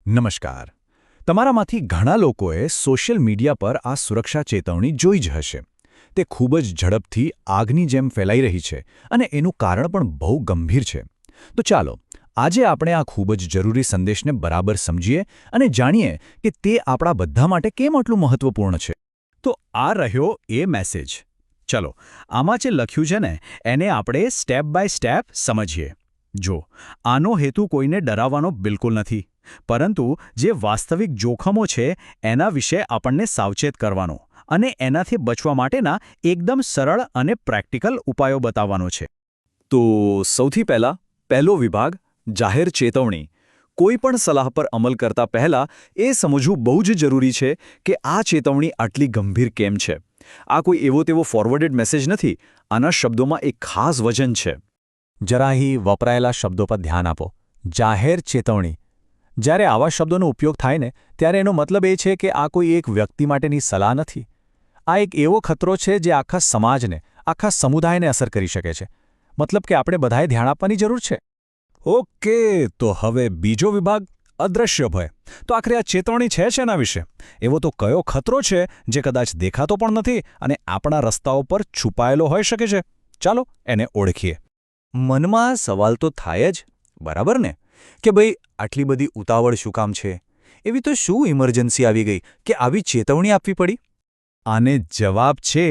નમસ્કાર. તમારામાંથી ઘણા લોકોએ સોશિયલ મીડિયા પર આ સુરક્ષા ચેતવણી જોઈ જ હશે. તે ખૂબ જ ઝડપથી આગની જેમ ફેલાઈ રહી છે અને એનું કારણ પણ બહુ ગંભીર છે. તો ચાલો, આજે આપણે આ ખૂબ જ જરૂરી સંદેશને બરાબર સમજીએ અને જાણીએ કે તે આપણા બધા માટે કેમ આટલું મહત્વપૂર્ણ છે. તો આ રહ્યો એ મેસેજ. ચલો, આમાં જે લખ્યું છે ને એને આપણે સ્ટેપ બાય સ્ટેપ સમજીએ. જો, આનો હેતુ કોઈને ડરાવવાનો બિલકુલ નથી, પરંતુ જે વાસ્તવિક જોખમો છે એના વિશે આપણને સાવચેત કરવાનો અને એનાથી બચવા માટેના એકદમ સરળ અને પ્રેક્ટિકલ ઉપાયો બતાવવાનો છે. તો સૌથી પહેલો વિભાગ જાહેર ચેતવણી. કોઈ પણ સલાહ પર અમલ કરતા પહેલા એ સમજવું બહુ જ જરૂરી છે કે આ ચેતવણી આટલી ગંભીર કેમ છે. આ કોઈ એવો તેવો ફોરવર્ડેડ મેસેજ નથી. આના શબ્દોમાં એક ખાસ વજન છે. જરા અહીં વપરાયેલા શબ્દો પર ધ્યાન આપો. જાહેર ચેતવણી. જ્યારે આવા શબ્દોનો ઉપયોગ થાય ને ત્યારે એનો મતલબ એ છે કે આ કોઈ એક વ્યક્તિ માટેની સલાહ નથી. આ એક એવો ખતરો છે જે આખા સમાજને, આખા સમુદાયને અસર કરી શકે છે. મતલબ કે આપણે બધાએ ધ્યાન આપવાની જરૂર છે. ઓકે, તો હવે બીજો વિભાગ અદ્રશ્ય ભય. તો આખરે આ ચેતવણી છે શેના વિશે? એવો તો કયો ખતરો છે જે કદાચ દેખાતો પણ નથી અને આપણા રસ્તાઓ પર છુપાયેલો હોઈ શકે છે? ચાલો એને ઓળખીએ. મનમાં સવાલ તો થાય જ, બરાબર ને, કે ભાઈ આટલી બધી ઉતાવળ શું કામ છે? એવી તો શું ઇમરજન્સી આવી ગઈ કે આવી ચેતવણી આપવી પડી? આને જવાબ છે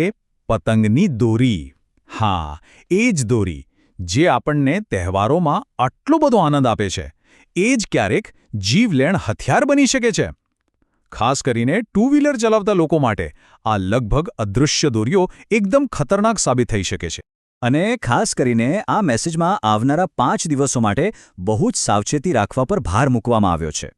પતંગની દોરી. હા, એ જ દોરી જે આપણને તહેવારોમાં આટલો બધો આનંદ આપે છે, એ જ ક્યારેક જીવલેણ હથિયાર બની શકે છે. ખાસ કરીને ટુ વ્હીલર ચલાવતા લોકો માટે આ લગભગ અદૃશ્ય દોરીઓ એકદમ ખતરનાક સાબિત થઈ શકે છે. અને ખાસ કરીને આ મેસેજમાં આવનારા 5 દિવસો માટે બહુ જ સાવચેતી રાખવા પર ભાર મૂકવામાં આવ્યો છે.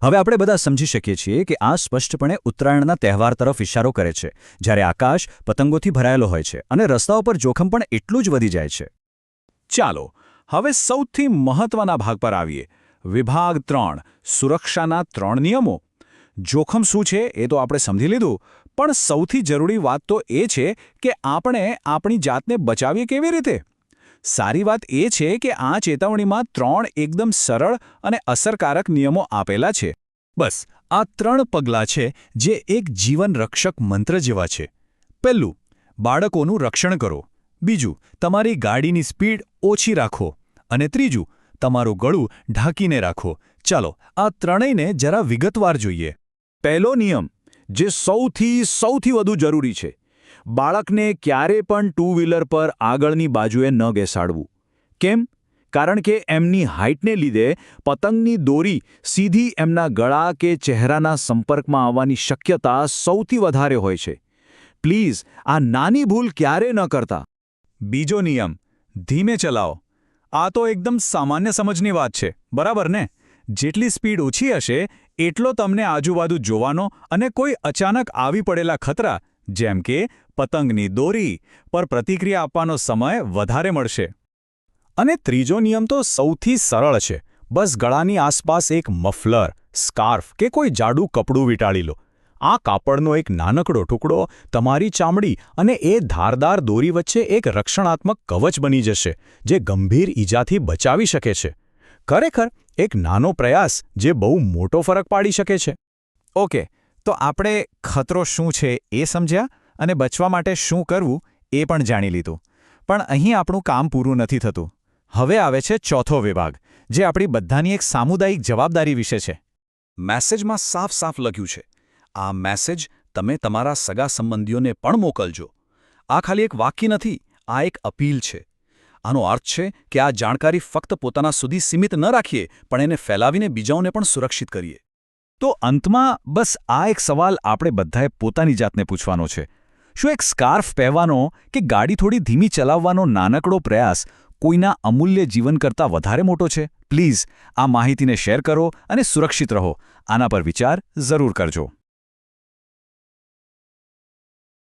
હવે આપણે બધા સમજી શકીએ છીએ કે આ સ્પષ્ટપણે ઉત્તરાયણના તહેવાર તરફ ઇશારો કરે છે, જ્યારે આકાશ પતંગોથી ભરાયેલો હોય છે અને રસ્તાઓ પર જોખમ પણ એટલું જ વધી જાય છે. ચાલો, હવે સૌથી મહત્વના ભાગ પર આવીએ. વિભાગ 3, સુરક્ષાના 3 નિયમો. જોખમ શું છે એ તો આપણે સમજી લીધું, પણ સૌથી જરૂરી વાત તો એ છે કે આપણે આપણી જાતને બચાવીએ કેવી રીતે? સારી વાત એ છે કે આ ચેતવણીમાં 3 એકદમ સરળ અને અસરકારક નિયમો આપેલા છે. બસ આ 3 પગલાં છે જે એક જીવન રક્ષક મંત્ર જેવા છે. પહેલું, બાળકોનું રક્ષણ કરો. બીજું, તમારી ગાડીની સ્પીડ ઓછી રાખો. અને ત્રીજું, તમારું ગળું ઢાંકીને રાખો. ચાલો, આ ત્રણેયને જરા વિગતવાર જોઈએ. પહેલો નિયમ, જે સૌથી વધુ જરૂરી છે: બાળકને ક્યારે પણ ટુ વ્હીલર પર આગળની બાજુએ ન બેસાડવું. કેમ? કારણ કે એમની હાઇટને લીધે પતંગની દોરી સીધી એમના ગળા કે ચહેરાના સંપર્કમાં આવવાની શક્યતા સૌથી વધારે હોય છે. પ્લીઝ આ નાની ભૂલ ક્યારે ન કરતા. બીજો નિયમ, ધીમે ચલાવો. આ તો એકદમ સામાન્ય સમજની વાત છે, બરાબર ને? જેટલી સ્પીડ ઓછી હશે એટલો તમને આજુબાજુ જોવાનો અને કોઈ અચાનક આવી પડેલા ખતરા, જેમ કે પતંગની દોરી, પર પ્રતિક્રિયા આપવાનો સમય વધારે મળશે. અને ત્રીજો નિયમ તો સૌથી સરળ છે. બસ ગળાની આસપાસ એક મફલર, સ્કાર્ફ કે કોઈ જાડું કપડું વીંટાળી લો. આ કાપડનો એક નાનકડો ટુકડો તમારી ચામડી અને એ ધારદાર દોરી વચ્ચે એક રક્ષણાત્મક કવચ બની જશે, જે ગંભીર ઈજાથી બચાવી શકે છે. ખરેખર એક નાનો પ્રયાસ જે બહુ મોટો ફરક પાડી શકે છે. ઓકે, તો આપણે ખતરો શું છે એ સમજ્યા અને બચવા માટે શું કરવું એ પણ જાણી લીધું. પણ અહીં આપણું કામ પૂરું નથી થતું. હવે આવે છે ચોથો વિભાગ, જે આપણી બધાની એક સામુદાયિક જવાબદારી વિશે છે. મેસેજમાં સાફ લખ્યું છે, આ મેસેજ તમે તમારા સગા સંબંધીઓને પણ મોકલજો. આ ખાલી એક વાક્ય નથી, આ એક અપીલ છે. આનો અર્થ છે કે આ જાણકારી ફક્ત પોતાના સુધી સીમિત ન રાખીએ, પણ એને ફેલાવીને બીજાઓને પણ સુરક્ષિત કરીએ. તો અંતમાં બસ આ એક સવાલ આપણે બધાએ પોતાની જાતને પૂછવાનો છે: શું એક સ્કાર્ફ પહેરવાનો કે ગાડી થોડી ધીમી ચલાવવાનો નાનકડો પ્રયાસ કોઈના અમૂલ્ય જીવન કરતાં વધારે મોટો છે? પ્લીઝ આ માહિતીને શેર કરો અને સુરક્ષિત રહો. આના પર વિચાર જરૂર કરજો.